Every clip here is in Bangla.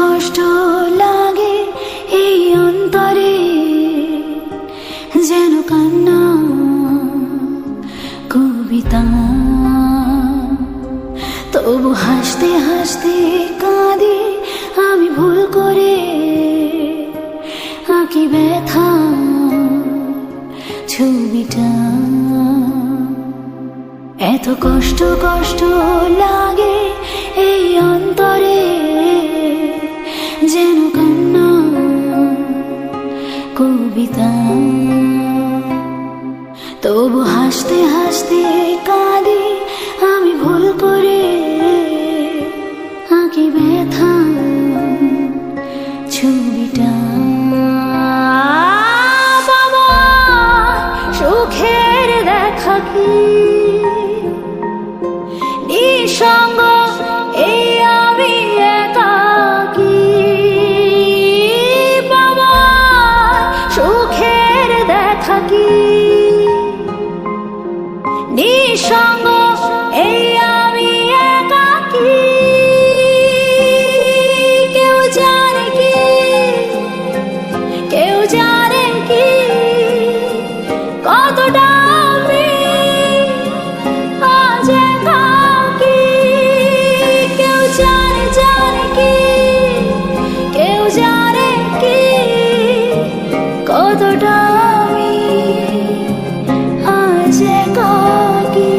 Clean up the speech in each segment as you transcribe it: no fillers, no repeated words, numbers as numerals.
কষ্ট লাগে এই অন্তরে, যেন কান্না কবিতা। তবু হাসতে হাসতে কাঁদি আমি, ভুল করে আঁকি ব্যথা ছবিটা। এত কষ্ট কষ্ট লাগে এই অন্তরে, যেন কান্না কবিতা। তবু হাসতে হাসতে কাঁদি আমি, ভুল করে আঁকি ব্যথা ছবিটা। বাবা সুখের দেখা কি নিঃসঙ্গ এই আমি একাকী। বাবা সুখের দেখা কি নিঃসঙ্গ এই আমি একাকী। কেউ জানে কি, কেউ জানে কি কতটা আমি আজ একাকী। কেউ জানে জানে কি, কেউ জানে কি কতটা আমি আজ একাকী।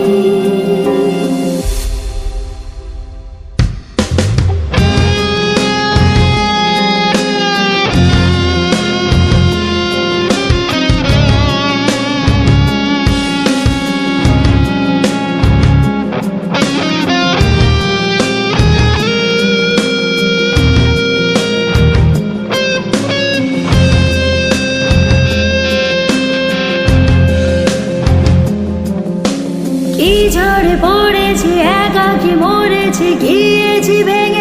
কি ঝড়ে পড়েছি, একাকী মরেছি, গিয়েছি ভেঙে